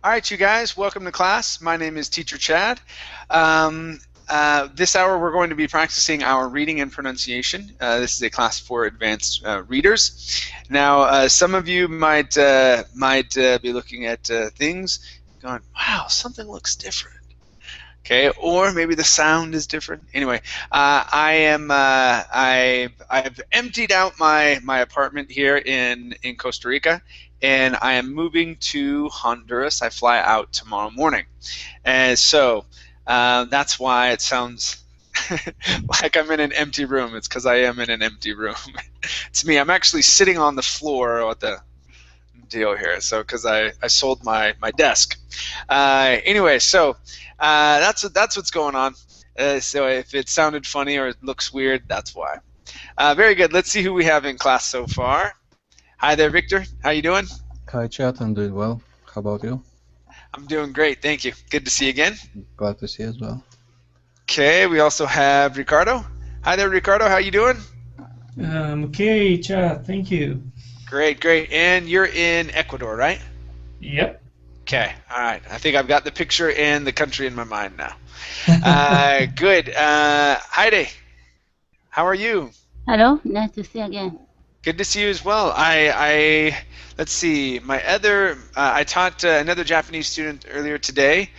All right, you guys, welcome to class. My name is Teacher Chad. This hour we're going to be practicing our reading and pronunciation. This is a class for advanced readers. Now, some of you might be looking at things going, wow, something looks different. Okay, or maybe the sound is different. Anyway, I've emptied out my apartment here in Costa Rica, and I am moving to Honduras. I fly out tomorrow morning, and so that's why it sounds like I'm in an empty room. It's because I am in an empty room. It's me. I'm actually sitting on the floor with the deal here. So because I sold my desk. Anyway, so that's what's going on. So if it sounded funny or it looks weird, that's why. Very good. Let's see who we have in class so far. Hi there, Victor. How you doing? Hi, Chad. I'm doing well. How about you? I'm doing great. Thank you. Good to see you again. Glad to see you as well. Okay. We also have Ricardo. Hi there, Ricardo. How you doing? Okay, Chad. Thank you. Great, great. And you're in Ecuador, right? Yep. Okay, all right. I think I've got the picture and the country in my mind now. Good. Heidi, how are you? Hello, nice to see you again. Good to see you as well. Let's see. I taught another Japanese student earlier today.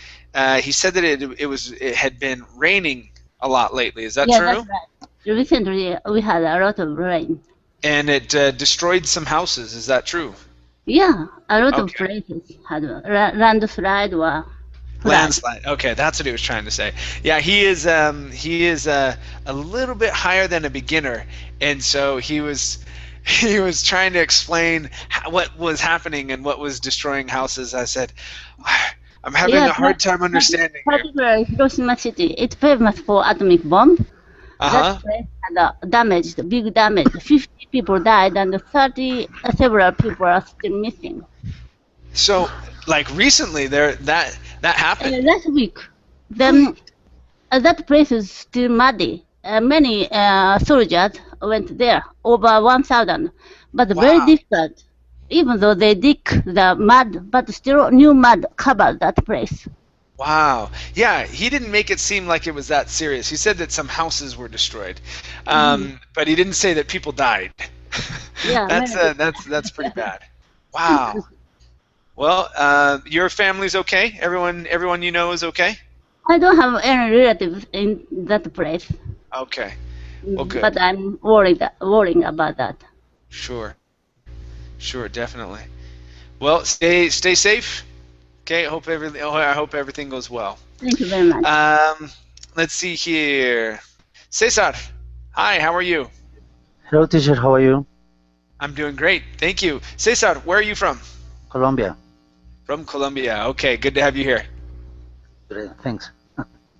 He said that it had been raining a lot lately. Is that true? That's right. Recently, we had a lot of rain. And it destroyed some houses. Is that true? Yeah, a lot of places had a landslide or flood. Landslide. Okay, that's what he was trying to say. Yeah, he is a little bit higher than a beginner, and so he was trying to explain what was happening and what was destroying houses. I said, I'm having a hard time understanding. Particularly Hiroshima City, it's famous for atomic bomb. That place had damaged, big damage. 50 people died, and several people are still missing. So, like recently, that happened. Last week, then that place is still muddy. Many soldiers went there, over 1,000, but very difficult. Even though they dig the mud, but still new mud covered that place. Wow. Yeah, he didn't make it seem like it was that serious. He said that some houses were destroyed, but he didn't say that people died. Yeah, that's pretty bad. Wow. Well, your family's okay? Everyone you know is okay? I don't have any relatives in that place. Okay. Well, good. But I'm worrying about that. Sure. Sure, definitely. Well, stay safe. Okay, I hope everything goes well. Thank you very much. Let's see here. Cesar, hi, how are you? Hello, teacher, how are you? I'm doing great, thank you. Cesar, where are you from? Colombia. From Colombia, okay, good to have you here. Great, thanks.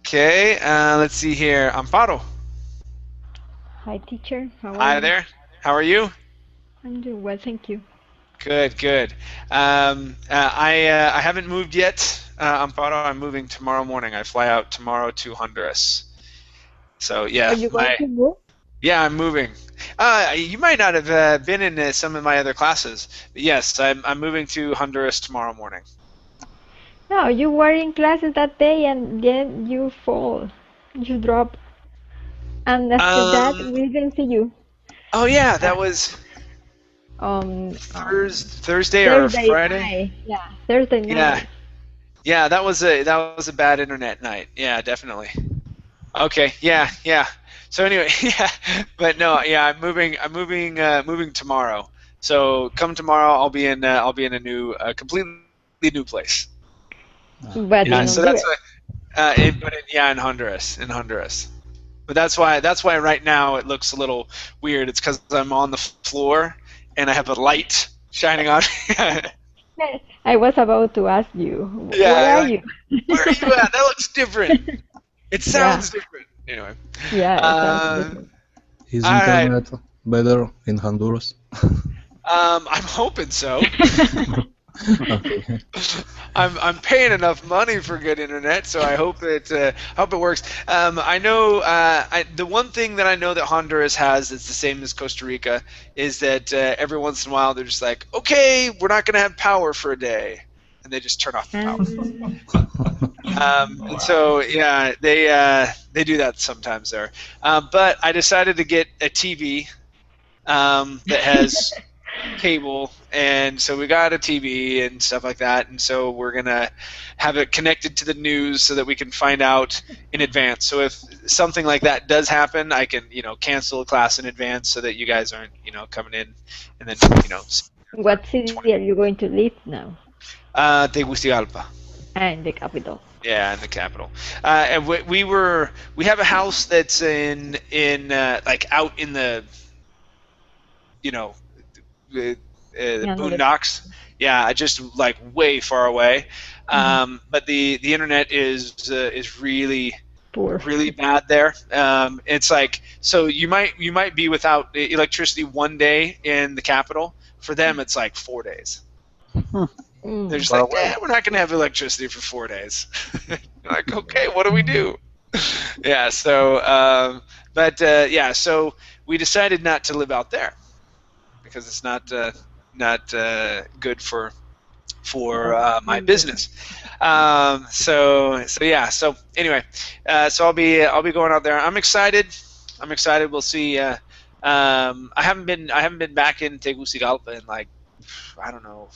Okay, let's see here. Amparo. Hi, teacher. How are you? Hi there. How are you? I'm doing well, thank you. Good, good. I haven't moved yet, Amparo. I'm moving tomorrow morning. I fly out tomorrow to Honduras. So yeah. Are you going to move? Yeah, I'm moving. You might not have been in some of my other classes, but yes, I'm moving to Honduras tomorrow morning. No, you were in classes that day and then you fall. You drop. And after that, we didn't see you. Oh yeah, that was Thursday or Friday? Night. Yeah, Thursday night. Yeah. Yeah, that was a bad internet night. Yeah, definitely. Okay, yeah. So anyway, yeah, but no, yeah, I'm moving tomorrow. So come tomorrow, I'll be in a completely new place. But yeah, so that's why, in Honduras. But that's why right now it looks a little weird. It's because I'm on the floor and I have a light shining on me. I was about to ask you. Yeah, where are you? Where are you at? That looks different. It sounds different. Anyway. Yeah. Is internet better in Honduras? I'm hoping so. Okay. I'm paying enough money for good internet, so I hope it works. I know the one thing that I know that Honduras has that's the same as Costa Rica is that every once in a while they're just like, okay, we're not going to have power for a day, and they just turn off the power. Um, And so, yeah, they do that sometimes there. But I decided to get a TV that has cable, and so we got a TV and stuff like that, and so we're gonna have it connected to the news so that we can find out in advance. So if something like that does happen, I can cancel a class in advance so that you guys aren't coming in and then what city are you going to live now? Tegucigalpa. In the capital. Yeah, in the capital. And we have a house that's in like out in the the boondocks. Yeah, just like way far away. But the internet is really Poor. really bad there. It's like, so you might be without electricity one day in the capital. For them, it's like 4 days. They're just like, we're not going to have electricity for 4 days. Like, okay, what do we do? Yeah, so, yeah, so we decided not to live out there because it's not good for my business. So yeah, so anyway, so I'll be going out there. I'm excited. We'll see. I haven't been back in Tegucigalpa in like, I don't know,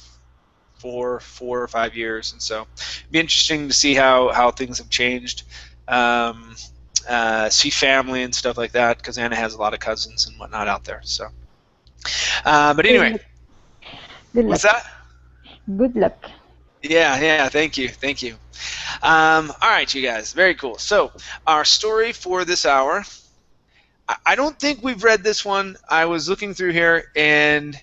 4 or 5 years, and so it'd be interesting to see how things have changed. See family and stuff like that, because Anna has a lot of cousins and whatnot out there. So, but anyway, what's that? Good luck. Yeah. Thank you. All right, you guys, very cool. So our story for this hour. I don't think we've read this one. I was looking through here, and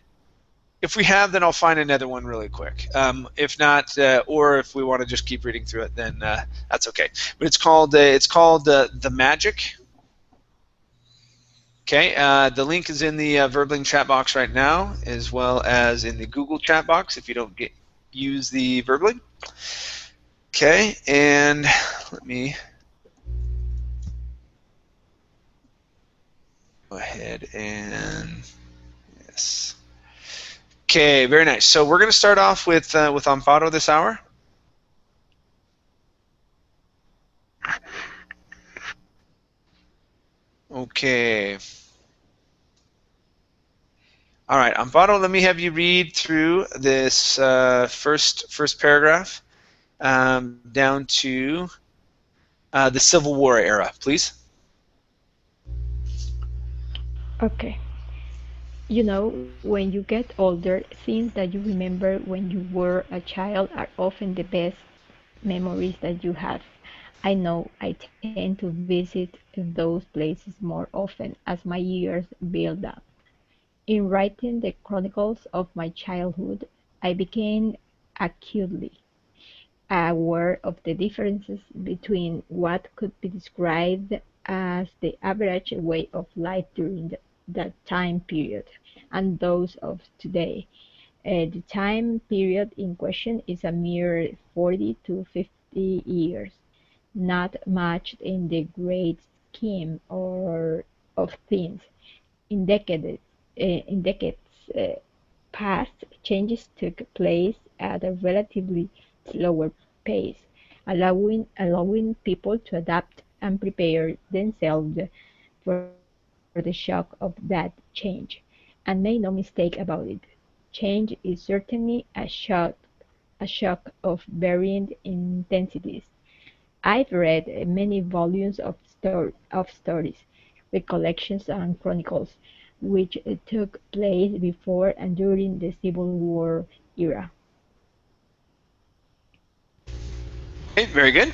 if we have, then I'll find another one really quick. If not, or if we want to just keep reading through it, then that's okay. But it's called The Magic. Okay, the link is in the Verbling chat box right now, as well as in the Google chat box if you don't use the Verbling. Okay, and let me go ahead and yes. Okay, very nice. So we're going to start off with Amparo this hour. Okay. All right, Amparo, let me have you read through this first paragraph down to the Civil War era, please. Okay. You know, when you get older, things that you remember when you were a child are often the best memories that you have. I know I tend to visit those places more often as my years build up. In writing the chronicles of my childhood, I became acutely aware of the differences between what could be described as the average way of life during that time period and those of today. The time period in question is a mere 40 to 50 years, not much in the great scheme of things. In decades past, changes took place at a relatively slower pace, allowing people to adapt and prepare themselves for the shock of that change. And make no mistake about it, change is certainly a shock of varying intensities. I've read many volumes of stories, recollections, and chronicles, which took place before and during the Civil War era. Okay, very good.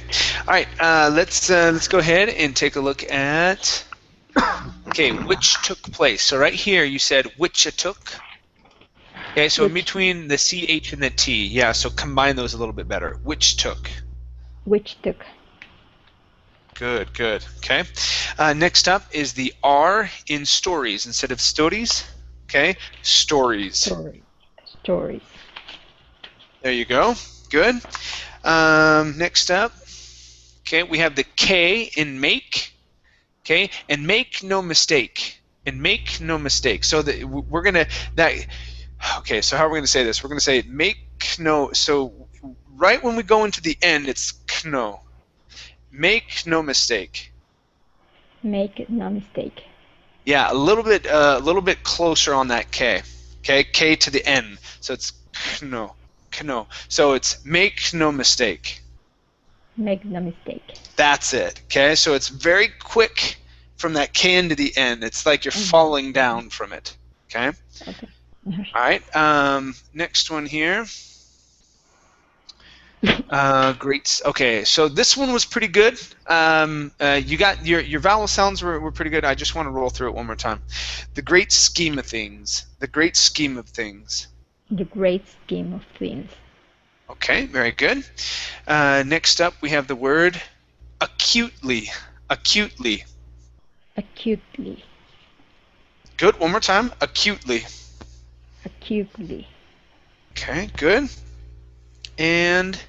All right, let's go ahead and take a look at. Okay, which took place. So right here, you said which it took. Okay, so in between the CH and the T, yeah. So combine those a little bit better. Which took. Which took. Good. Okay. Next up is the R in stories instead of stories. Okay, stories. Stories. There you go. Good. Next up, okay, we have the K in make. Okay, and make no mistake. So that we're gonna that. Okay, so how are we gonna say this? We're gonna say make no. So right when we go into the end, it's kno. Make no mistake. Make no mistake. Yeah, a little bit closer on that K. Okay, K to the N. So it's kno, kno. So it's make no mistake. Make no mistake. That's it. Okay, so it's very quick from that K into the N. It's like you're falling down from it. Okay. Okay. All right. Next one here. Great. Okay, so this one was pretty good. You got your vowel sounds were pretty good. I just want to roll through it one more time. The great scheme of things. The great scheme of things. The great scheme of things. Okay, very good. Next up, we have the word acutely. Acutely. Acutely. Good. One more time. Acutely. Acutely. Okay, good. And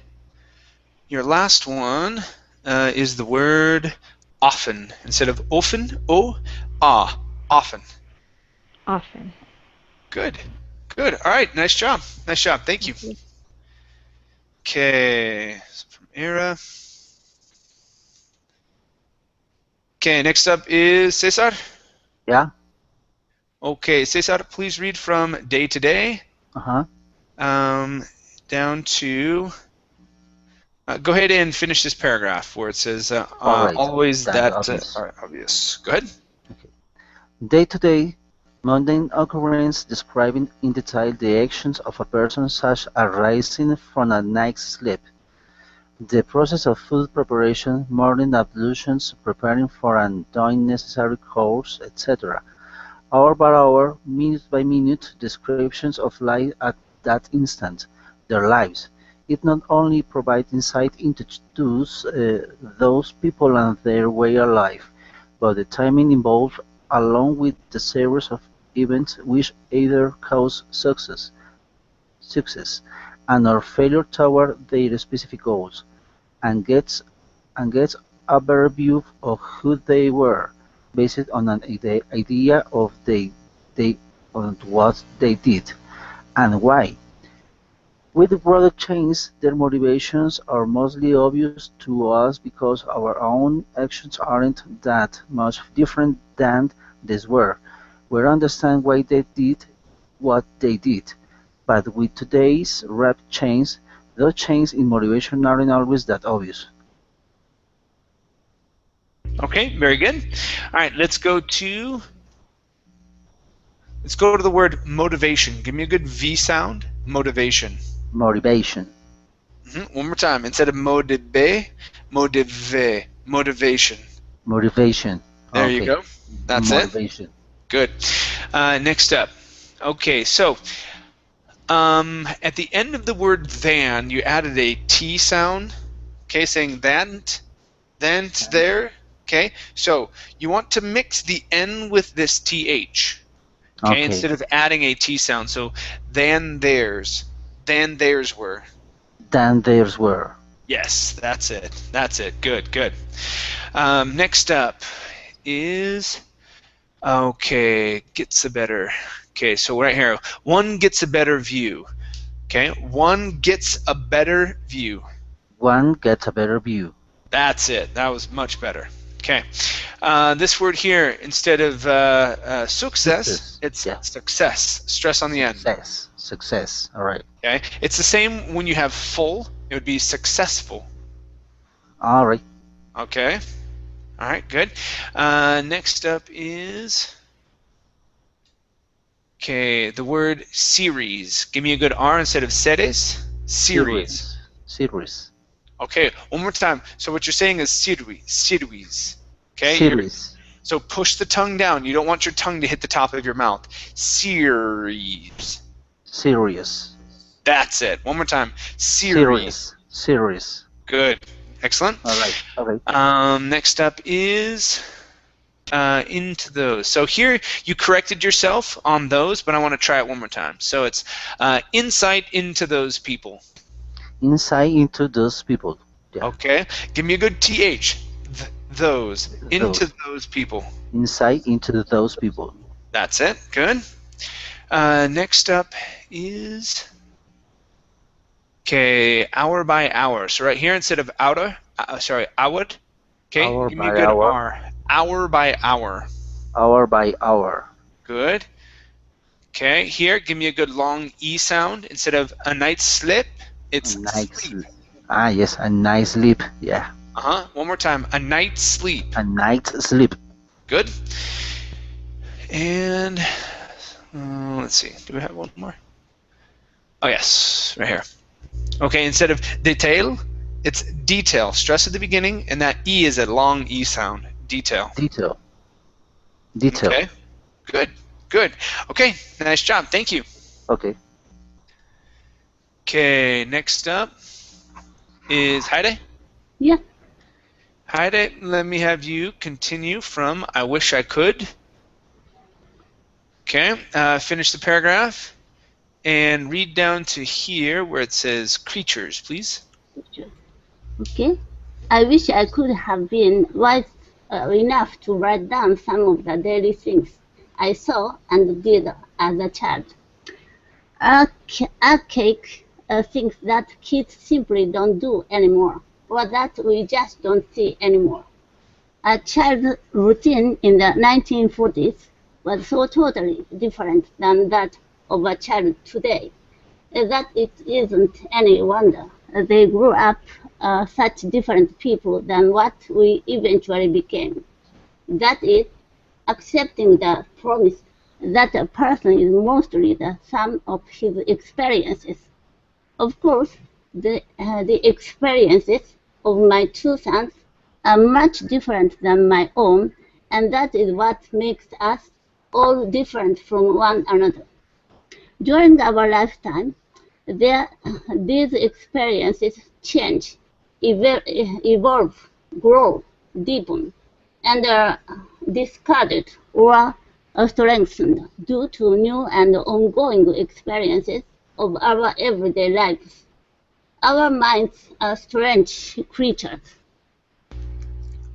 your last one is the word often. Instead of often, often. Often. Good. Good. All right. Nice job. Nice job. Thank you. Okay. So from Era. Okay. Next up is Cesar. Yeah. Okay, Cesar, please read from day to day. Down to. Go ahead and finish this paragraph where it says right. always that obvious. are obvious. Go ahead. Okay. Day to day, mundane occurrence describing in detail the actions of a person such as rising from a night's sleep, the process of food preparation, morning ablutions, preparing for and doing necessary chores, etc. Hour by hour, minute by minute descriptions of life at that instant, their lives. It not only provides insight into those people and their way of life, but the timing involved along with the series of events which either cause success and or failure toward their specific goals, and gets a better view of who they were, based on an idea of on what they did and why. With broader chains, their motivations are mostly obvious to us because our own actions aren't that much different than theirs were. We understand why they did what they did, but with today's rapid chains, those changes in motivation aren't always that obvious. Okay, very good. All right, let's go to the word motivation. Give me a good V sound. Motivation. Motivation. One more time. Instead of motive, motivation. Motivation. There Okay. you go. That's Motivation. it. Good. Next up. Okay, so at the end of the word than, you added a T sound. Okay, saying that, there. Okay, so you want to mix the N with this TH. Okay, instead of adding a T sound. So than theirs were. Than theirs were. Yes, that's it. That's it. Good, good. Next up is, okay, gets a better. Okay, so right here, one gets a better view. Okay, one gets a better view. One gets a better view. That's it. That was much better. Okay, this word here, instead of success, it's success. Stress on the end. Success. All right. Okay, it's the same when you have full. It would be successful. All right. Okay. All right. Good. Next up is, okay, the word series. Give me a good R instead of series. Series. Series. Okay, one more time. So what you're saying is series. Okay? Series. So push the tongue down. You don't want your tongue to hit the top of your mouth. Series. Serious. That's it. One more time. Series. Series. Good. Excellent. All right. All right. Next up is into those. So here you corrected yourself on those, but I want to try it one more time. So it's insight into those people. Insight into those people. Yeah. Okay. Give me a good TH. Those. Into those people. Insight into those people. That's it. Good. Next up is, Okay, hour by hour. So right here, instead of outer, hour. Okay, Hour give me a by good hour. R. Hour by hour. Hour by hour. Good. Okay, here, give me a good long E sound. Instead of a night's slip, it's A night sleep. sleep. Ah, yes, a night sleep. Yeah. One more time. A night's sleep. A night sleep. Good. And let's see. Do we have one more? Oh, yes, right here. Okay, instead of detail, it's detail. Stress at the beginning, and that E is a long E sound. Detail. Detail. Detail. Okay, good, good. Okay, nice job. Thank you. Okay. Okay, next up is Heide. Yeah. Heide, let me have you continue from I wish I could. Okay, finish the paragraph and read down to here where it says creatures, please. Okay. I wish I could have been wise enough to write down some of the daily things I saw and did as a child. Archaic things that kids simply don't do anymore, or that we just don't see anymore. A child's routine in the 1940s was so totally different than that of a child today that it isn't any wonder they grew up such different people than what we eventually became. That is, accepting the promise that a person is mostly the sum of his experiences. Of course, the experiences of my two sons are much different than my own, and that is what makes us all different from one another. During our lifetime, these experiences change, evolve, grow, deepen, and are discarded or strengthened due to new and ongoing experiences of our everyday lives. Our minds are strange creatures.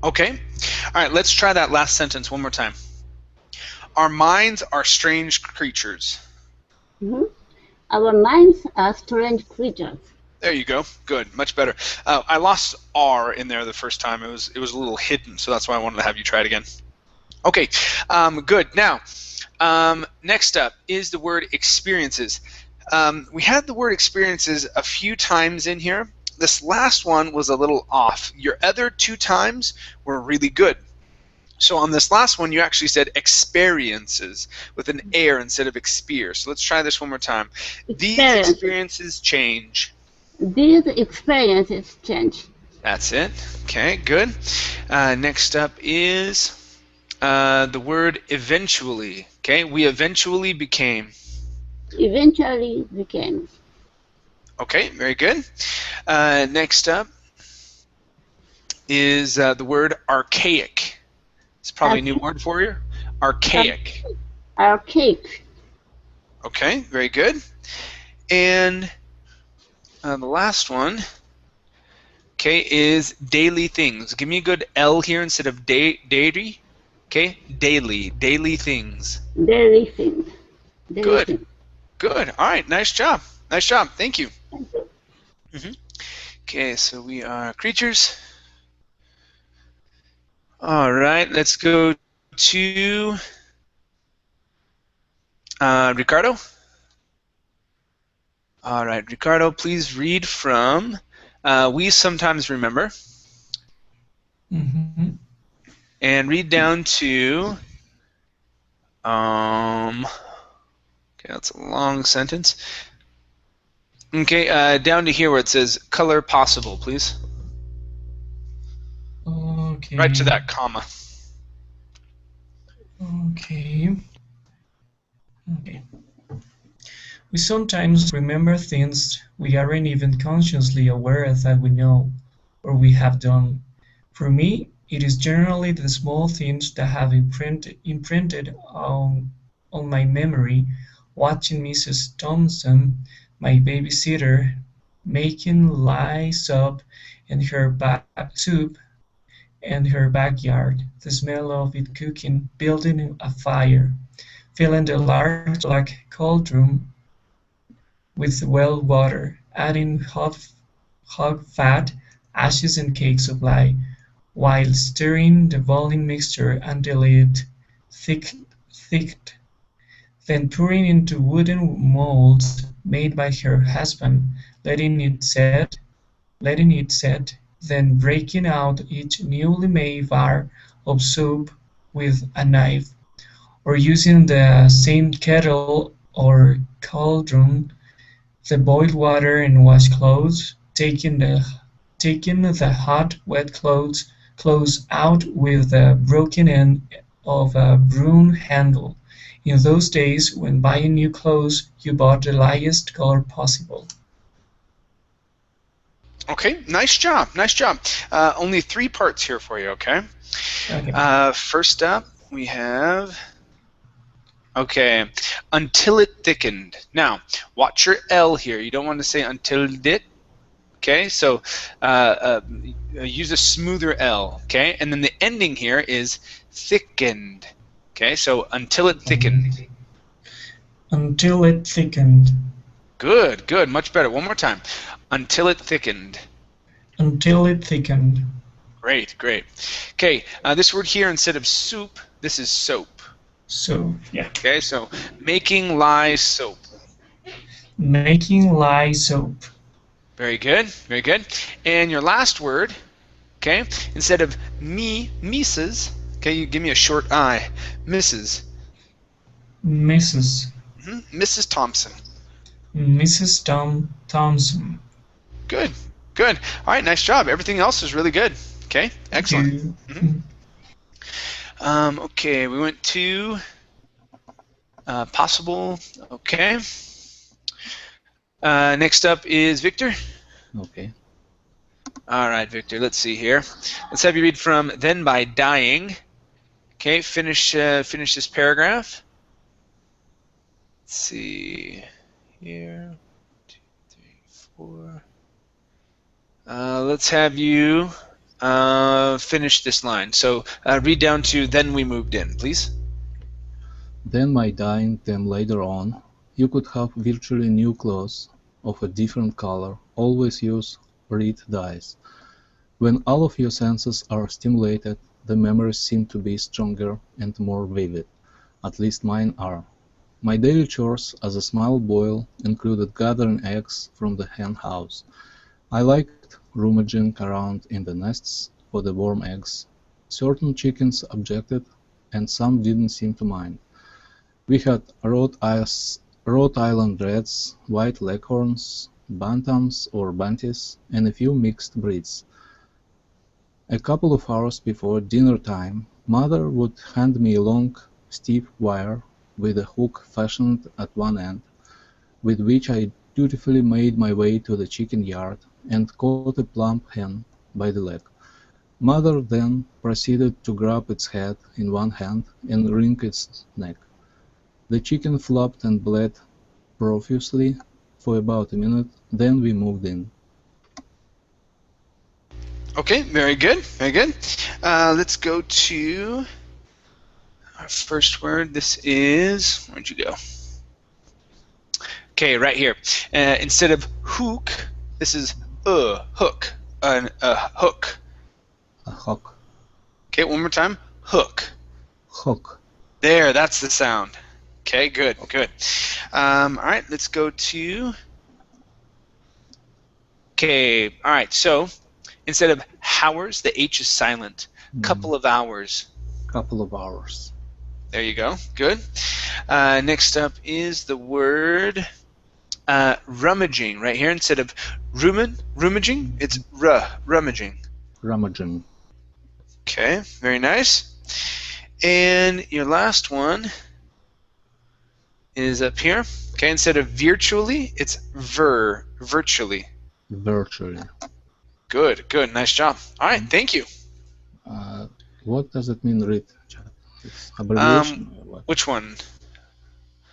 Okay. All right, let's try that last sentence one more time. Our minds are strange creatures. Mm-hmm. Our minds are strange creatures. There you go. Good. Much better. I lost R in there the first time. It was a little hidden, so that's why I wanted to have you try it again. Okay. Good. Now, next up is the word experiences. We had the word experiences a few times in here. This last one was a little off. Your other two times were really good. So on this last one, you actually said experiences with an air instead of exper. So let's try this one more time. These experiences change. These experiences change. That's it. Okay, good. Next up is the word eventually. Okay, we eventually became. Eventually became. Okay, very good. Next up is the word archaic. It's probably a new word for you. Archaic. Archaic. Okay, very good. And the last one, okay, is daily things. Give me a good L here instead of daily. Okay, daily things. Daily things. Good, good. All right, nice job. Nice job. Thank you. Mm-hmm. Okay, so we are creatures. All right, let's go to Ricardo. All right, Ricardo, please read from We Sometimes Remember. Mm-hmm. And read down to, okay, that's a long sentence. Okay, down to here where it says color possible, please. Okay. Right to that comma. Okay. Okay. We sometimes remember things we aren't even consciously aware that we know or we have done. For me, it is generally the small things that have imprinted on my memory, watching Mrs. Thompson, my babysitter, making lice up in her soup and her backyard, the smell of it cooking, building a fire, filling the large black cauldron with well water, adding hot fat, ashes, and cake supply, while stirring the boiling mixture until it thicked, then pouring into wooden molds made by her husband, letting it set, then breaking out each newly made bar of soap with a knife, or using the same kettle or cauldron, the boiled water and wash clothes, taking the hot, wet clothes out with the broken end of a broom handle. In those days, when buying new clothes, you bought the lightest color possible. Okay, nice job, nice job. Only 3 parts here for you, okay? Okay. First up, we have, okay, until it thickened. Now, watch your L here. You don't want to say until it, okay? So use a smoother L, okay? And then the ending here is thickened, okay? So until it thickened. Until it thickened. Good, good, much better. One more time. Until it thickened. Until it thickened. Great, great. Okay, this word here, instead of soup, this is soap. So, yeah. Okay, so making lye soap. Making lye soap. Very good, very good. And your last word, okay, instead of me, Mrs., okay, you give me a short I, Mrs. Mrs. Mrs. Thompson. Mrs. Thompson. Good, good. All right, nice job. Everything else is really good. Okay, excellent. Okay, we went to possible. Okay. Next up is Victor. Okay. All right, Victor. Let's see here. Let's have you read from "Then by dying." Okay, finish this paragraph. Let's see here. 2, 3, 4. Let's have you finish this line. So read down to "Then we moved in," please. Then by dyeing them later on, you could have virtually new clothes of a different color. Always use red dyes. When all of your senses are stimulated, the memories seem to be stronger and more vivid. At least mine are. My daily chores as a small boy included gathering eggs from the hen house. I liked rummaging around in the nests for the warm eggs. Certain chickens objected, and some didn't seem to mind. We had Rhode Island Reds, White Leghorns, Bantams or Banties, and a few mixed breeds. A couple of hours before dinner time, Mother would hand me a long, stiff wire with a hook fastened at one end, with which I dutifully made my way to the chicken yard and caught a plump hen by the leg. Mother then proceeded to grab its head in one hand and wring its neck. The chicken flopped and bled profusely for about a minute, then we moved in. Okay, very good, very good. Let's go to our first word. This is, where'd you go? Okay, right here. Instead of hook, this is hook. Hook. A hook. Okay, one more time. Hook. Hook. There, that's the sound. Okay, good, good. All right, let's go to. Okay, all right. So instead of hours, the H is silent. Couple of hours. Couple of hours. There you go. Good. Next up is the word rummaging. Right here, instead of rummaging, it's rummaging. Rummaging. Okay, very nice. And your last one is up here. Okay, instead of virtually, it's virtually. Virtually. Good, good, nice job. All right, thank you. What does it mean, read? It's abbreviation. Which one?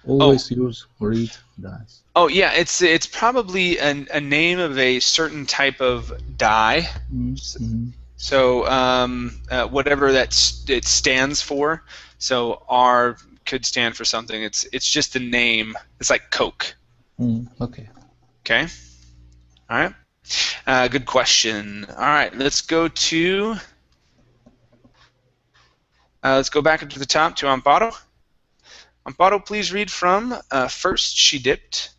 Always use read dyes. Oh yeah, it's probably a name of a certain type of dye. Mm-hmm. So whatever it stands for. So R could stand for something. It's just the name. It's like Coke. Okay. Okay. All right. Good question. All right, let's go back up to the top to Amparo. Amparo, please read from First She Dipped.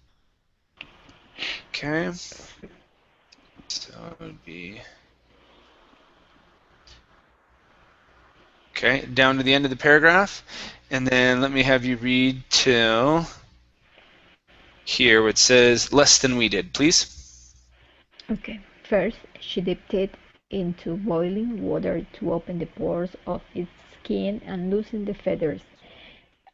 Okay. So it would be... Okay, down to the end of the paragraph. And then let me have you read till here where it says less than we did, please. Okay. First, she dipped it into boiling water to open the pores of its skin and loosen the feathers.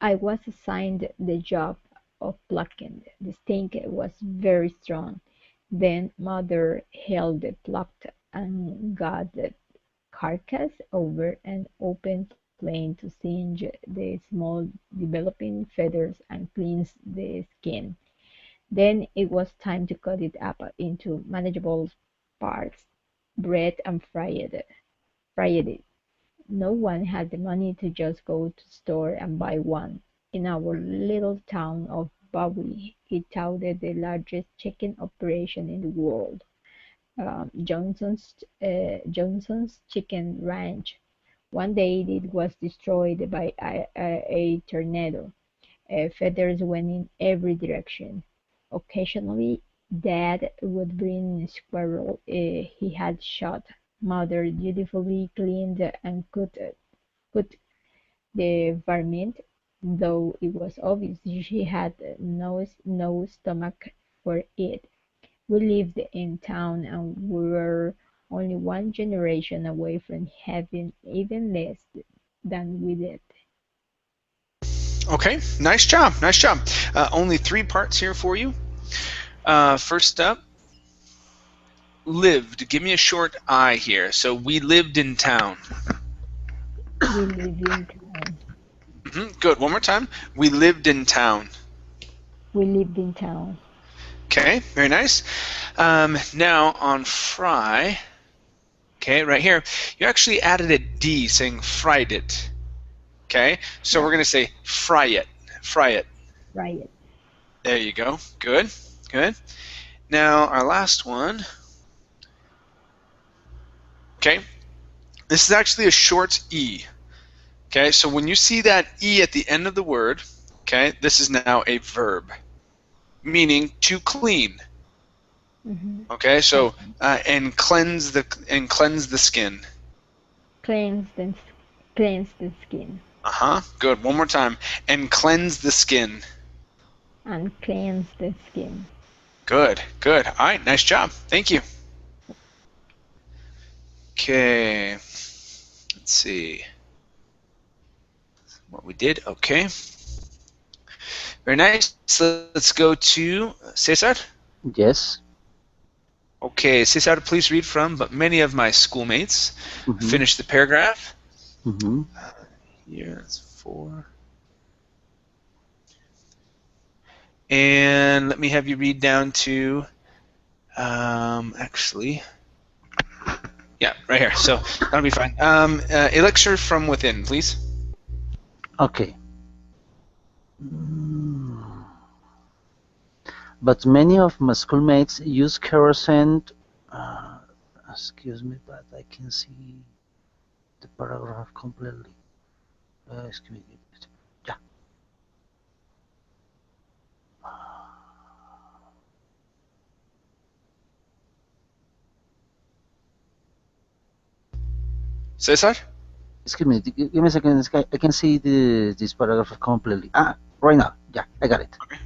I was assigned the job of plucking. The stink was very strong. Then Mother held the plucked and got the carcass over an open flame to singe the small developing feathers and cleanse the skin. Then it was time to cut it up into manageable parts, bread and fried it. No one had the money to just go to the store and buy one. In our little town of Bowie, it touted the largest chicken operation in the world, Johnson's Chicken Ranch. One day it was destroyed by a tornado. Feathers went in every direction. Occasionally, Dad would bring a squirrel he had shot. Mother dutifully cleaned and cooked the varmint, though it was obvious she had no stomach for it. We lived in town and were only one generation away from having even less than we did. Okay, nice job, nice job. Only 3 parts here for you. First up, lived. Give me a short I here. So we lived in town. We lived in town. Good. One more time. We lived in town. We lived in town. Okay, very nice. Now on fry, okay, right here, you actually added a D saying fried it. Okay, so we're going to say fry it. Fry it. Fry it. There you go. Good, good. Now our last one. Okay, this is actually a short E. Okay, so when you see that E at the end of the word, okay, this is now a verb, meaning to clean. Okay, so and cleanse the skin. Cleanse the skin. Good. One more time. And cleanse the skin. And cleanse the skin. Good. Good. All right. Nice job. Thank you. Okay. Let's see what we did. Okay. Very nice. So let's go to Cesar. Yes. Okay, Cesar, please read from "But many of my schoolmates." Finish the paragraph. Here, that's 4. And let me have you read down to, actually, yeah, right here. So that'll be fine. Elixir from within, please. Okay. But many of my schoolmates use kerosene. Excuse me, but I can see the paragraph completely. Excuse me. Yeah. Cesar? Excuse me. Give me a second. I can see this paragraph completely. Right now. Yeah, I got it. Okay.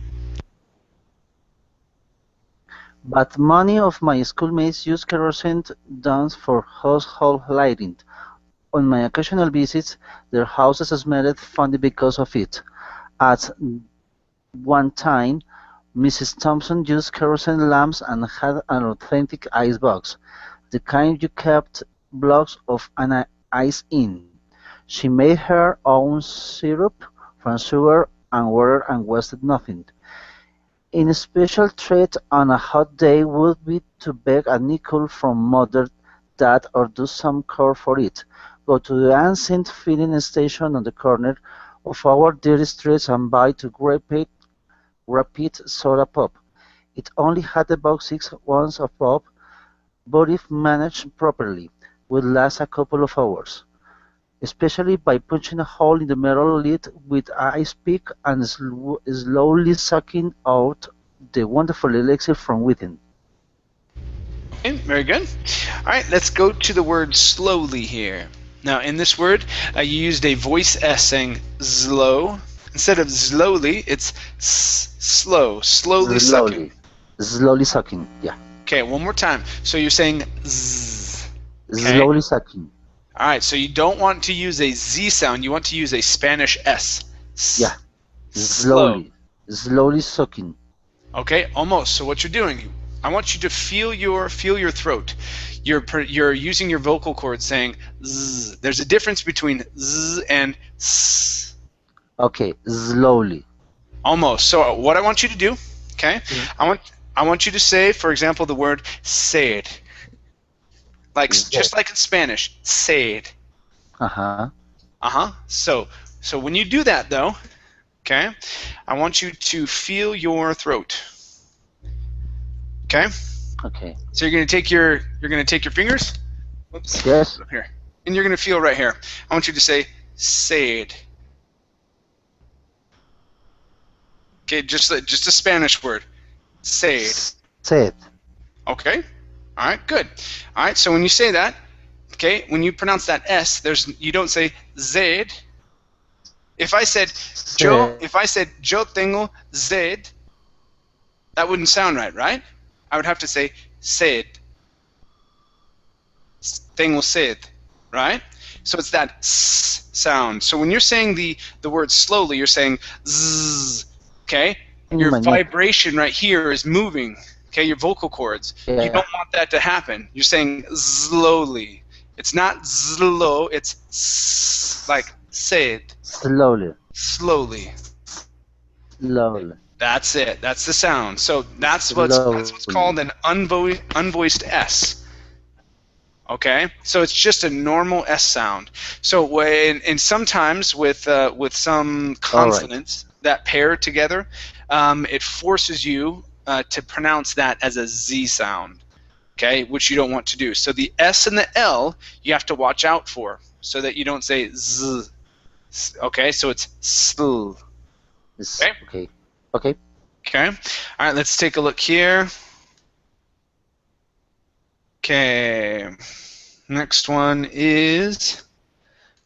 But many of my schoolmates use kerosene lamps for household lighting. On my occasional visits, their houses smelled funny because of it. At one time, Mrs. Thompson used kerosene lamps and had an authentic ice box, the kind you kept blocks of ice in. She made her own syrup from sugar and water and wasted nothing. In a special treat on a hot day would be to beg a nickel from Mother, Dad, or do some chore for it. Go to the ancient filling station on the corner of our dirty streets and buy to rapid soda pop. It only had about 6 ounces of pop, but if managed properly, would last a couple of hours, especially by punching a hole in the metal lid with an ice pick and slowly sucking out the wonderful elixir from within. Okay, very good. All right, let's go to the word slowly here. Now, in this word, you used a voice S saying slow. Instead of slowly, it's slow, slowly sucking. Slowly sucking, yeah. Okay, one more time. So you're saying z. Okay? Slowly sucking. All right, so you don't want to use a Z sound. You want to use a Spanish S. Yeah. Slowly. Slowly sucking. Okay, almost. So what you're doing, I want you to feel your throat. You're using your vocal cords saying z. There's a difference between z and s. Okay, slowly. Almost. So what I want you to do, okay? I want you to say, for example, the word sed. Just like in Spanish, sed. So when you do that though, okay, I want you to feel your throat. Okay? Okay. So you're gonna take your fingers. Whoops. Yes. Up here. And you're gonna feel right here. I want you to say sed. Okay, just a Spanish word. Sed. Sed. Okay. All right, good. All right, so when you say that, okay, when you pronounce that S, you don't say zed. If I said yo tengo zed, that wouldn't sound right, right? I would have to say sed. Tengo sed, right? So it's that S sound. So when you're saying the word slowly, you're saying zzz, okay? Your vibration right here is moving. Okay, your vocal cords. Yeah. You don't want that to happen. You're saying slowly. It's not slow. It's like said. Slowly. Slowly. Slowly. That's it. That's the sound. So that's what's called an unvoiced S. Okay, so it's just a normal S sound. So and sometimes with some consonants that pair together, it forces you to pronounce that as a Z sound, okay, which you don't want to do. So the S and the L you have to watch out for so that you don't say Z. Okay, so it's sl. Okay. Okay. All right, let's take a look here. Okay, next one is,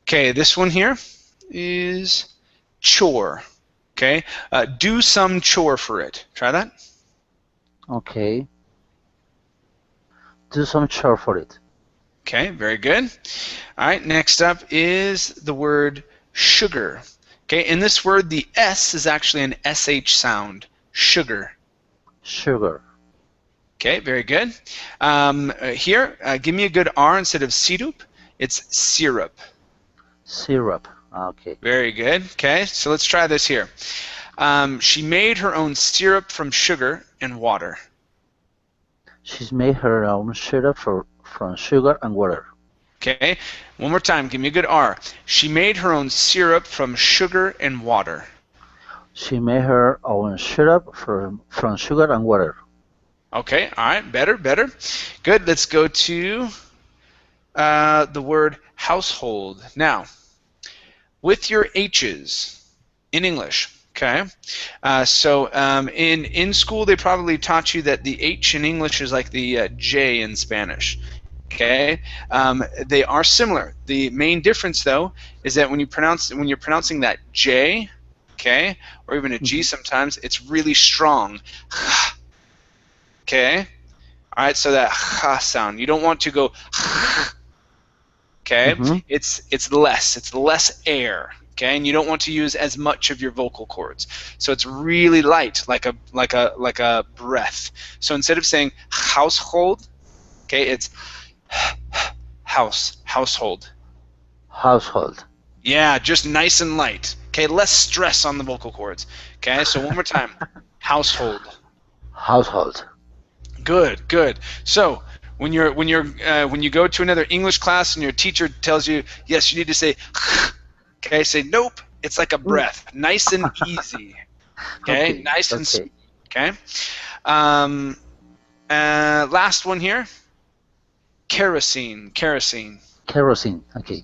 this one here is chore. Okay, do some chore for it. Try that. Okay. Do some chore for it. Okay, very good. All right, next up is the word sugar. Okay, in this word, the S is actually an SH sound. Sugar. Sugar. Okay, very good. Here, give me a good R instead of syrup. It's syrup. Syrup. Okay. Very good. Okay, so let's try this here. She made her own syrup from sugar and water. She's made her own syrup from sugar and water. Okay, one more time. Give me a good R. She made her own syrup from sugar and water. She made her own syrup from sugar and water. Okay, all right, better. Good, let's go to the word household. Now, with your H's in English, okay, in school they probably taught you that the H in English is like the J in Spanish. Okay, they are similar. The main difference, though, is that when you're pronouncing that J, okay, or even a G sometimes, it's really strong. Okay, all right. So that sound, you don't want to go. Okay, it's less air. Okay, and you don't want to use as much of your vocal cords. So it's really light, like a breath. So instead of saying household, okay, it's household. Household. Yeah, just nice and light. Okay, less stress on the vocal cords. Okay, so one more time. Household. Household. Good. So when you go to another English class and your teacher tells you, yes, you need to say, okay, say nope. It's like a breath, nice and easy. Okay, nice and sweet. Okay. Last one here. Kerosene. Kerosene. Okay.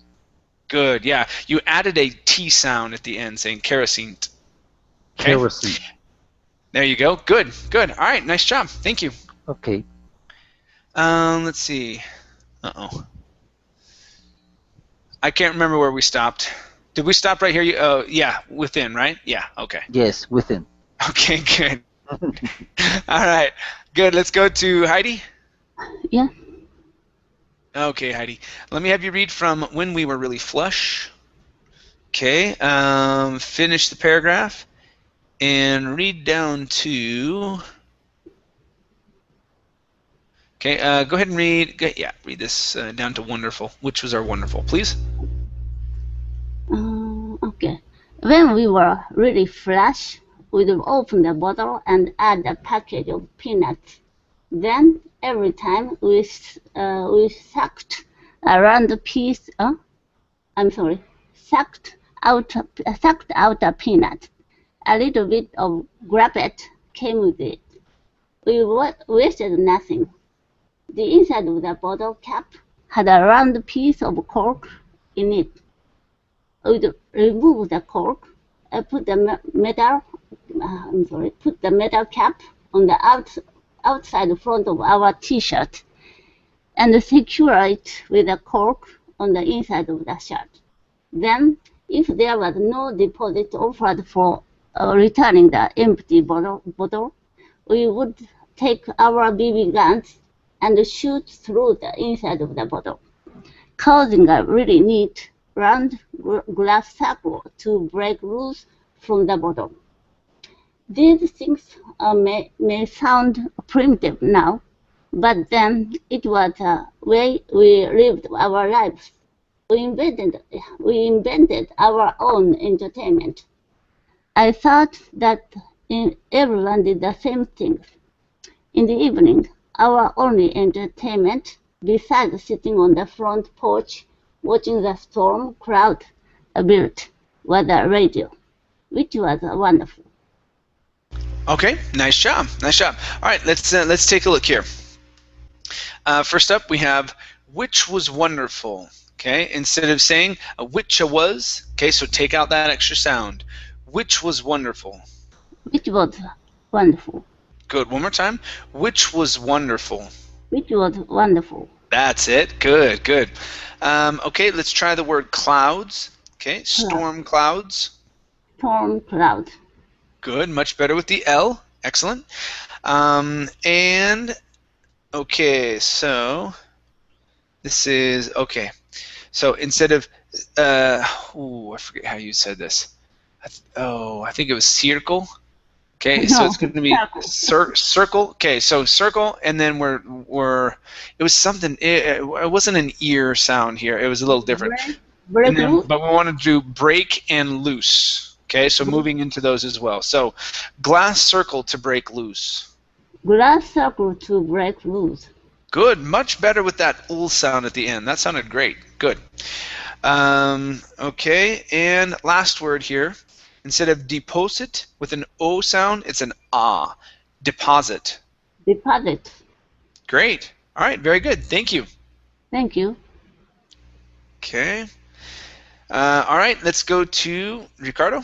Good. Yeah. You added a T sound at the end, saying kerosene. Okay. Kerosene. There you go. Good. All right. Nice job. Thank you. Okay. Let's see. Uh-oh. I can't remember where we stopped. Did we stop right here? Yeah, within, right? Yeah. Okay. Yes, within. Okay. Good. All right. Good. Let's go to Heidi. Yeah. Okay, Heidi. Let me have you read from When We Were Really Flush. Okay. Finish the paragraph and read down to. Okay. Go ahead and read. Read this down to wonderful. Which was our wonderful, please? Okay. When we were really flush, we'd open the bottle and add a package of peanuts. Then every time we sucked around the piece. Sucked out a peanut. A little bit of graphite came with it. We wasted nothing. The inside of the bottle cap had a round piece of cork in it. We'd remove the cork, put the metal cap on the outside front of our T-shirt, and secure it with a cork on the inside of the shirt. Then, if there was no deposit offered for returning the empty bottle, we would take our BB guns and shoot through the inside of the bottle, causing a really neat round glass circle to break loose from the bottle. These things may sound primitive now, but then it was the way we lived our lives. We invented our own entertainment. I thought that everyone did the same things. In the evening, our only entertainment, besides sitting on the front porch watching the storm cloud build, was the radio, which was wonderful. Okay, nice job. All right, let's take a look here. First up, we have which was wonderful. Okay, instead of saying which was, okay, so take out that extra sound. Which was wonderful. Which was wonderful. Good. One more time. Which was wonderful. Which was wonderful. That's it. Good. Okay, let's try the word clouds. Okay, storm clouds. Storm clouds. Good. Much better with the L. Excellent. And okay, so this is okay. So instead of I forget how you said this. I think it was circle. Okay, no, so it's going to be circle. Okay, so circle, and then it was something. It wasn't an ear sound here. It was a little different. But we want to do break and loose. Okay, so moving into those as well. So glass circle to break loose. Glass circle to break loose. Good, much better with that ul sound at the end. That sounded great. Good. Okay, and last word here. Instead of deposit with an O sound, it's an ah. Deposit. Deposit. Great. All right, very good. Thank you. Thank you. Okay. All right, let's go to Ricardo.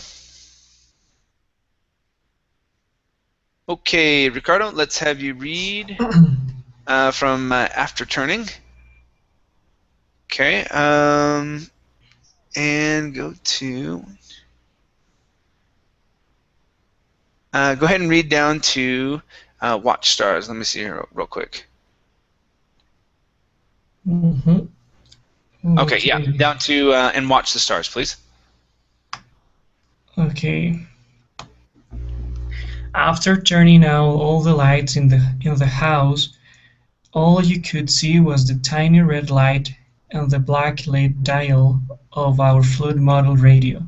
Okay, Ricardo, let's have you read from After Turning. Okay, and go to... go ahead and read down to Watch Stars. Let me see here real quick. Okay, yeah, down to and watch the stars, please. Okay. After turning out all the lights in the house, all you could see was the tiny red light and the black LED dial of our flood model radio,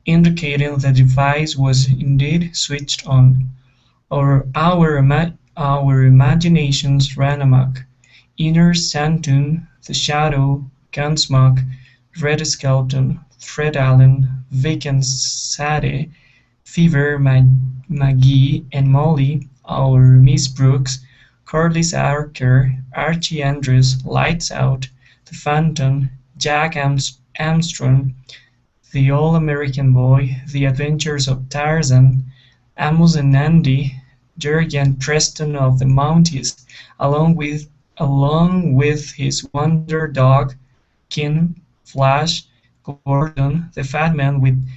indicating the device was indeed switched on. Our imaginations ran amok. Inner Sanctum, The Shadow, Gunsmoke, Red Skeleton, Fred Allen, Vacant Sade, Fever, Maggie, and Molly our Miss Brooks, Corliss Archer, Archie Andrews, Lights Out, The Phantom, Jack Armstrong, The All-American Boy, The Adventures of Tarzan, Amos and Andy, Jurgen Preston of the Mounties, along with his wonder dog, King, Flash, Gordon, the Fat Man with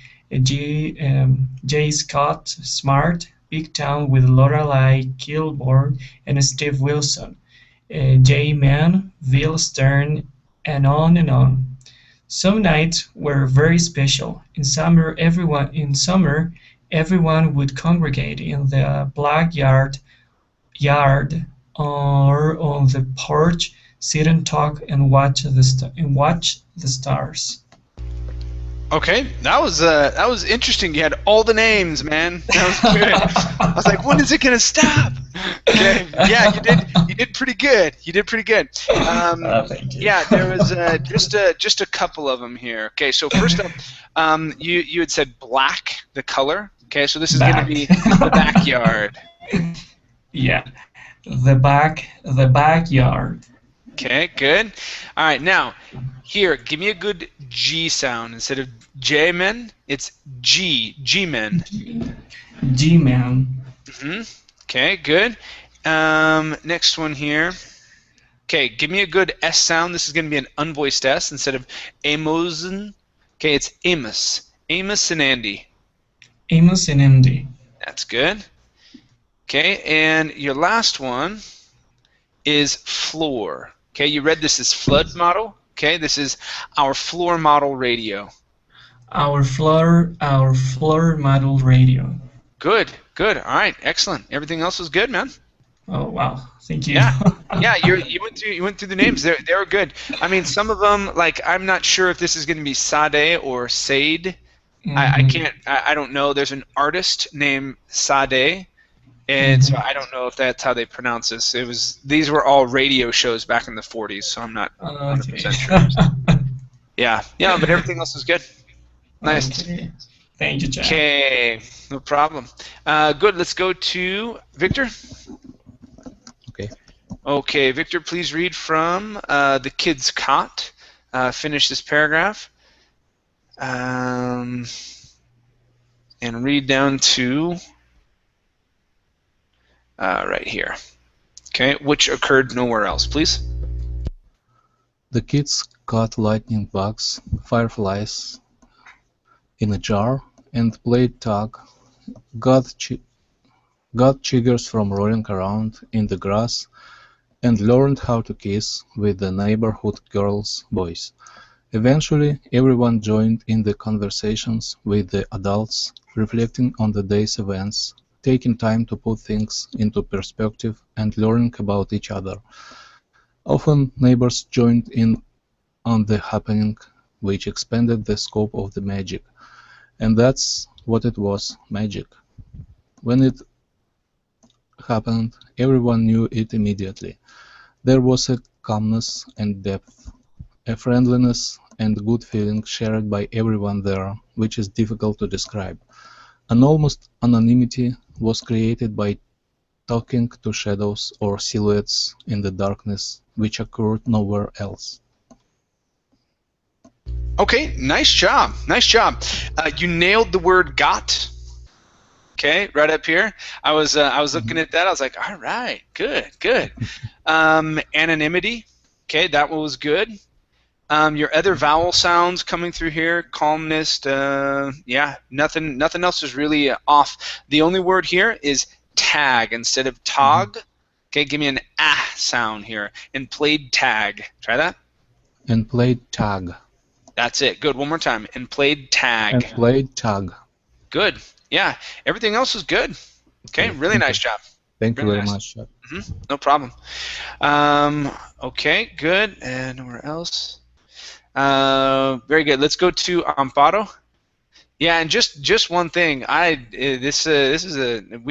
J. Scott Smart, Big Town with Lorelai Kilborn and Steve Wilson, J-Man, Bill Stern, and on and on. Some nights were very special. In summer, everyone would congregate in the yard or on the porch, sit and talk and watch the stars. Okay, that was interesting. You had all the names, man. That was good. I was like, when is it gonna stop? Okay, yeah, you did pretty good. You did pretty good. Thank you. Yeah, there was just a couple of them here. Okay, so first up, you had said black, the color. Okay, so this is gonna be the backyard. Yeah, the backyard. Okay, good. All right, now here, give me a good G sound instead of J-men. It's G-men. G-man. Okay, good. Next one here. Okay, give me a good S sound. This is going to be an unvoiced S instead of Amosen. Okay, it's Amos. Amos and Andy. Amos and Andy. That's good. Okay, and your last one is floor. Okay, you read this as flood model. Okay, this is our floor model radio. Our floor model radio. Good, good. All right, excellent. Everything else was good, man. Oh wow, thank you. Yeah, you went through the names. They were good. I mean, some of them, like, I'm not sure if this is going to be Sade or Sade. I don't know. There's an artist named Sade, and so I don't know if that's how they pronounce this. These were all radio shows back in the 40s, so I'm not 100% sure. Yeah, but everything else was good. Nice. Okay. Thank you, Jack. Okay, no problem. Good. Let's go to Victor. Okay. Okay, Victor, please read from The Kid's Cot. Finish this paragraph. And read down to right here. Okay, which occurred nowhere else, please. The kids caught lightning bugs, fireflies in a jar, and played tag, got chiggers from rolling around in the grass, and learned how to kiss with the neighborhood girls' boys. Eventually, everyone joined in the conversations with the adults, reflecting on the day's events, taking time to put things into perspective and learning about each other. Often, neighbors joined in on the happening, which expanded the scope of the magic. And that's what it was, magic. When it happened, everyone knew it immediately. There was a calmness and depth, a friendliness and good feeling shared by everyone there, which is difficult to describe. An almost anonymity was created by talking to shadows or silhouettes in the darkness, which occurred nowhere else. Okay, nice job. Nice job. You nailed the word got. Okay, right up here. I was looking at that. I was like, all right, good. Anonymity. Okay, that one was good. Your other vowel sounds coming through here. Calmness. Yeah, nothing else is really off. The only word here is tag instead of tog. Okay, give me an ah sound here. And played tag. Try that. And played tag. That's it. Good. One more time. And played tag. And played tag. Good. Yeah. Everything else was good. Okay. Really nice job. Thank you very much. No problem. Okay. Good. And where else? Very good. Let's go to Amparo. Yeah, and just one thing. We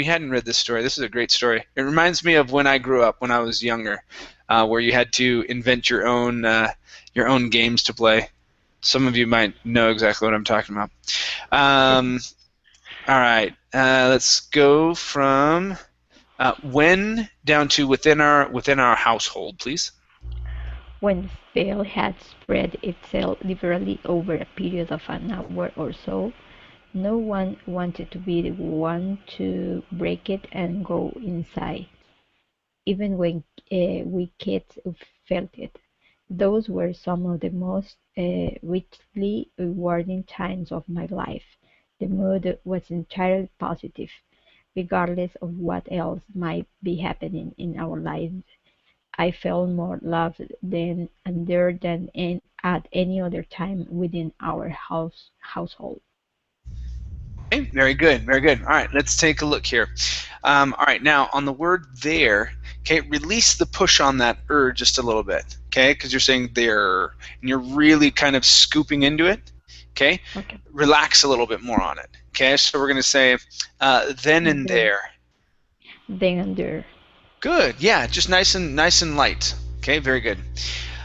hadn't read this story. This is a great story. It reminds me of when I grew up, when I was younger, where you had to invent your own games to play. Some of you might know exactly what I'm talking about. All right, let's go from When down to within our household, please. When the spell had spread itself liberally over a period of an hour or so, no one wanted to be the one to break it and go inside, even when we kids felt it. Those were some of the most richly rewarding times of my life. The mood was entirely positive, regardless of what else might be happening in our lives. I felt more loved then and there than at any other time within our household. Okay, very good, very good. All right, let's take a look here. All right, now on the word there, okay, release the push on that just a little bit, okay, because you're saying there, and you're really kind of scooping into it, okay? Okay. Relax a little bit more on it, okay? So we're going to say then and there. Then and there. Good, yeah, just nice and light. Okay, very good.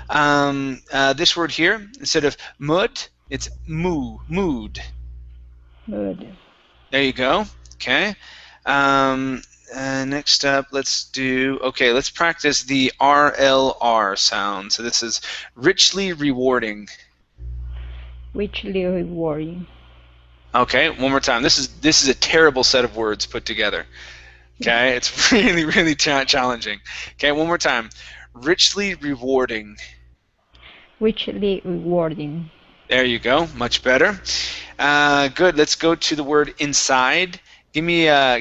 This word here, instead of mud, it's mood. Mood. There you go. Okay. Next up, let's practice the RLR sound. So this is richly rewarding. Richly rewarding. Okay, one more time. This is a terrible set of words put together. Okay, it's really challenging. Okay, one more time. Richly rewarding. Richly rewarding. There you go. Much better. Good. Let's go to the word inside. Give me a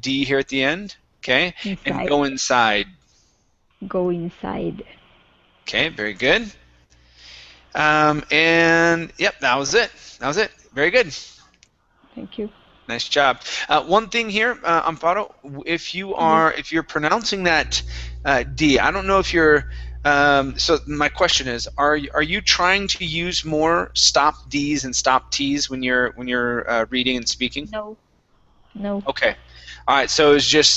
D here at the end. Okay. Inside. And go inside. Go inside. Okay. Very good. And yep, that was it. Very good. Thank you. Nice job. One thing here, Amparo, if you're pronouncing that D, I don't know if you're. So my question is, are you trying to use more stop D's and stop T's when you're reading and speaking? No. Okay. All right. So it just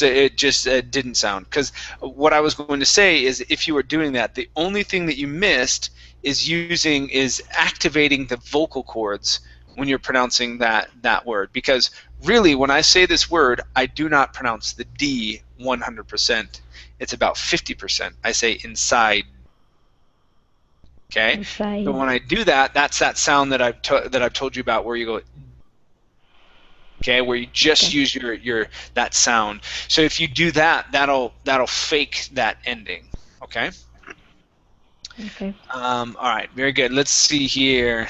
didn't sound, because what I was going to say is, if you were doing that, the only thing that you missed is activating the vocal cords when you're pronouncing that word, because really when I say this word, I do not pronounce the D 100%. It's about 50%. I say inside. Okay. Inside. So when I do that, that's that sound that I've told you about, where you go. Okay, where you just use your that sound. So if you do that, that'll fake that ending. Okay. Okay. All right. Very good. Let's see here.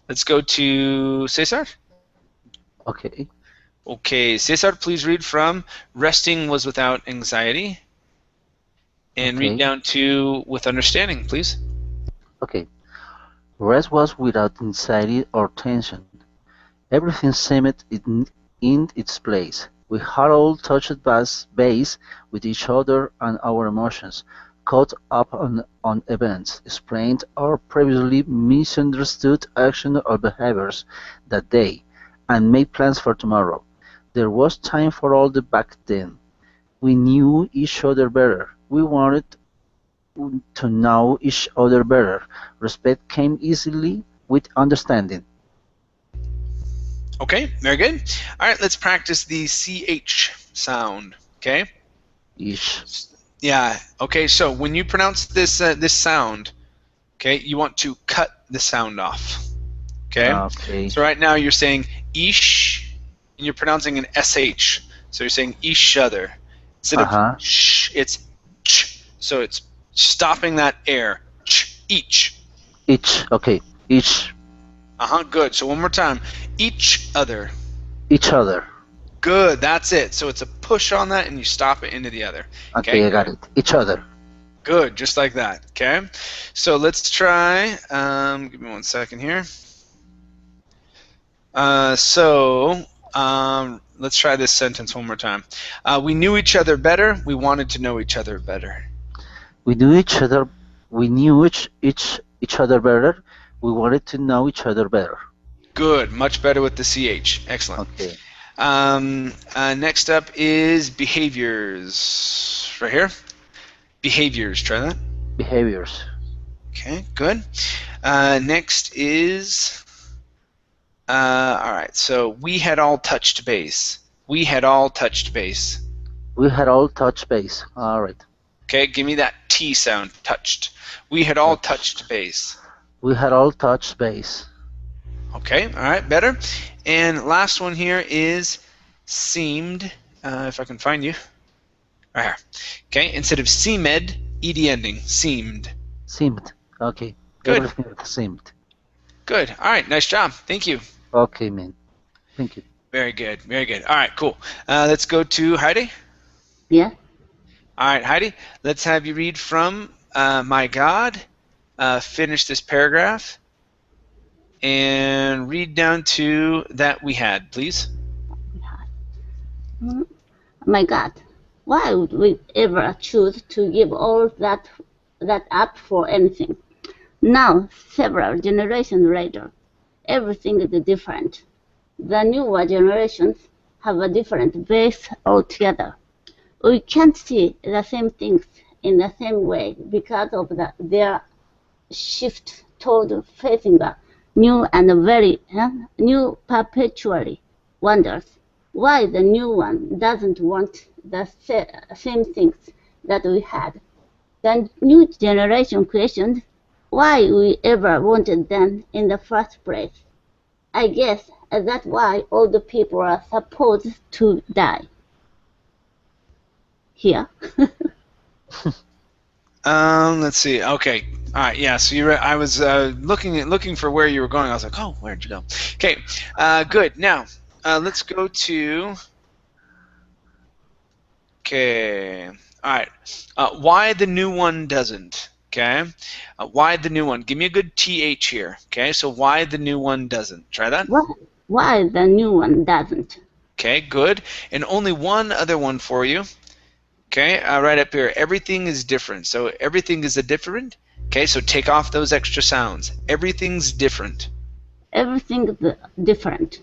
Let's go to Cesar. Okay. Okay, Cesar, please read from Resting Was Without Anxiety. And read down to With Understanding, please. Okay. Rest was without anxiety or tension. Everything seemed in its place. We had all touched base with each other and our emotions, caught up on events, explained our previously misunderstood actions or behaviors that day, and made plans for tomorrow. There was time for all that back then. We knew each other better. We wanted to know each other better. Respect came easily with understanding. Okay, very good. All right, let's practice the CH sound. Okay. Ish. Yeah. Okay. So when you pronounce this sound, okay, you want to cut the sound off. Okay. Okay. So right now you're saying ish, and you're pronouncing an sh. So you're saying each other instead of sh. It's ch. So it's stopping that air. Ch. Each. Each. Okay. Each. Good. So one more time. Each other. Each other. Good. That's it. So it's a push on that, and you stop it into the other. Okay, I got it. Each other. Good. Just like that. Okay. So let's try. Give me 1 second here. Let's try this sentence one more time. We knew each other better. We wanted to know each other better. We knew each other. We knew each other better. We wanted to know each other better. Good. Much better with the CH. Excellent. Okay. Next up is behaviors. Right here. Behaviors. Try that. Behaviors. Okay. Good. Next is. All right. So we had all touched base. We had all touched base. We had all touched base. All right. Okay, give me that T sound. Touched. We had all touched base. We had all touched base. Okay, all right, better. And last one here is seemed. If I can find you. Right here. Okay, instead of seemed, ed ending. Seemed. Seemed. Okay. Good. Everything seemed. Good. All right, nice job. Thank you. Okay, man. Thank you. Very good. Very good. All right, cool. Let's go to Heidi. Yeah. All right, Heidi, let's have you read from My God. Finish this paragraph and read down to that we had, please. My God, why would we ever choose to give all that up for anything? Now, several generations later, everything is different. The newer generations have a different base altogether. We can't see the same things in the same way because of their shift toward facing a new and very new perpetually wonders why the new one doesn't want the same things that we had. The new generation questions why we ever wanted them in the first place. I guess that's why old people are supposed to die. Here. Let's see. Okay. All right. Yeah. So I was looking for where you were going. I was like, oh, where'd you go? Okay. Good. Now, let's go to. Okay. All right. Why the new one doesn't? Okay. Why the new one? Give me a good th here. Okay. So why the new one doesn't? Try that. Why the new one doesn't? Okay. Good. And only one other one for you. Okay, right up here. Everything is different. So everything is a different. Okay, so take off those extra sounds. Everything's different. Everything's different.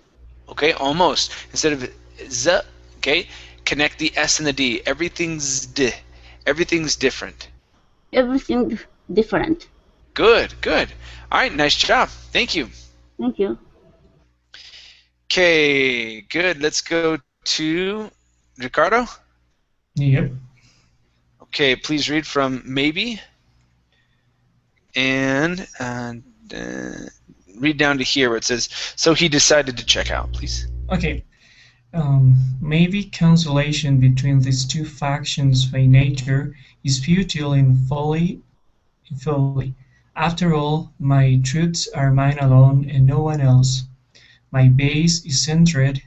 Okay, almost. Instead of z, okay, connect the s and the d. Everything's d. Everything's different. Everything's different. Good, good. All right, nice job. Thank you. Thank you. Okay, good. Let's go to Ricardo. Yep. Okay, please read from Maybe and read down to here where it says, so he decided to check out, please. Okay. Maybe consolation between these two factions by nature is futile in folly. After all, my truths are mine alone and no one else. My base is centered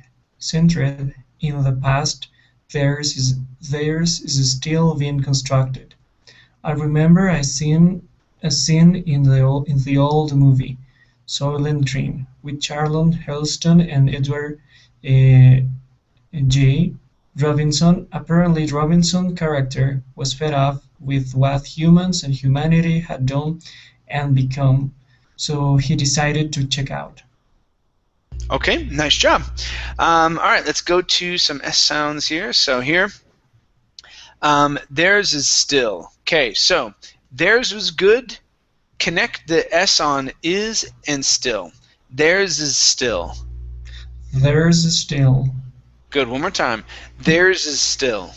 in the past. Theirs is still being constructed. I remember a scene in the old movie, Soylent Dream, with Charlton Heston and Edward J. Robinson. Apparently, Robinson's character was fed up with what humans and humanity had done and become, so he decided to check out. Okay, nice job. All right, let's go to some S sounds here. So here, theirs is still. Okay, so theirs was good. Connect the S on is and still. Theirs is still. Theirs is still. Good, one more time. Theirs is still.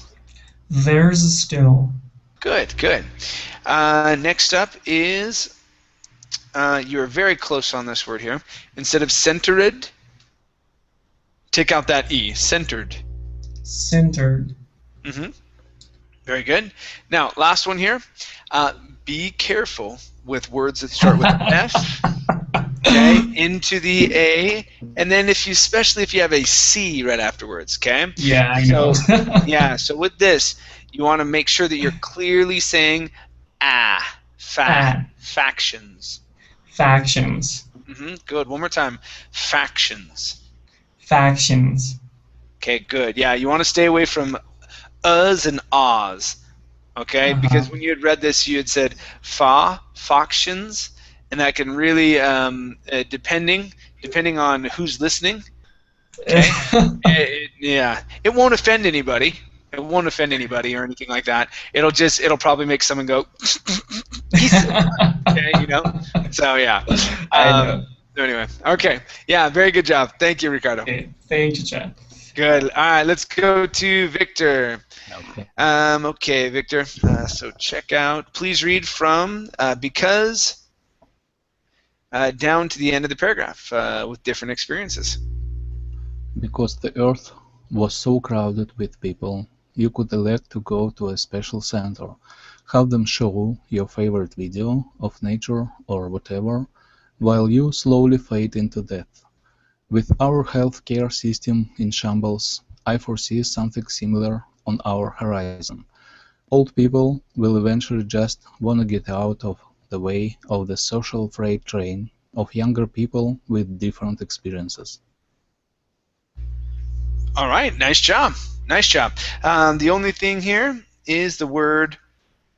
Theirs is still. Good, good. Next up is, you're very close on this word here. Instead of centered, take out that E. Centered. Centered. Mm-hmm. Very good. Now, last one here. Be careful with words that start with F, okay, into the A, and then especially if you have a C right afterwards, okay? Yeah, I know. Yeah, so with this, you want to make sure that you're clearly saying factions. Factions. Mm-hmm. Good. One more time. Factions. Factions. Okay, good. Yeah, you want to stay away from uhs and ahs. Okay, because when you had read this, you had said factions, and that can really, depending on who's listening, okay, it won't offend anybody. It won't offend anybody or anything like that. It'll probably make someone go, okay, you know. So yeah. I know. Anyway, okay, yeah, very good job. Thank you, Ricardo. Okay. Thank you, Chad. Good. All right, let's go to Victor. Okay. Okay, Victor. So check out. Please read from because down to the end of the paragraph with different experiences. Because the earth was so crowded with people, you could elect to go to a special center, have them show your favorite video of nature or whatever, while you slowly fade into death. With our healthcare system in shambles, I foresee something similar on our horizon. Old people will eventually just want to get out of the way of the social freight train of younger people with different experiences. All right, nice job. Nice job. The only thing here is the word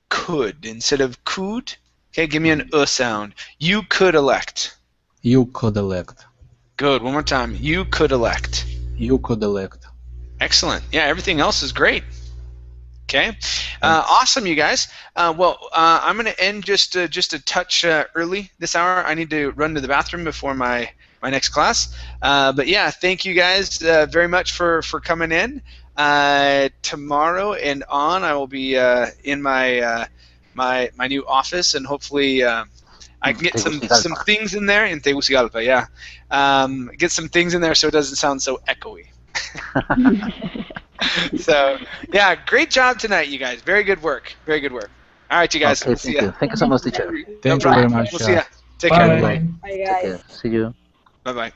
could instead of could. Okay, give me an sound. You could elect. You could elect. Good. One more time. You could elect. You could elect. Excellent. Yeah, everything else is great. Okay. Awesome, you guys. I'm going to end just a touch early this hour. I need to run to the bathroom before my next class. But yeah, thank you guys very much for coming in. Tomorrow and on, I will be in my my new office, and hopefully I can get some things in there in Tegucigalpa. Yeah, get some things in there so it doesn't sound so echoey. So yeah, great job tonight, you guys. Very good work. Very good work. All right, you guys. Okay, thank you. Thank you so much, teacher. Thank you very much. We'll see ya. Take Bye. care. Bye. Bye, Take guys. care. See you. Bye bye.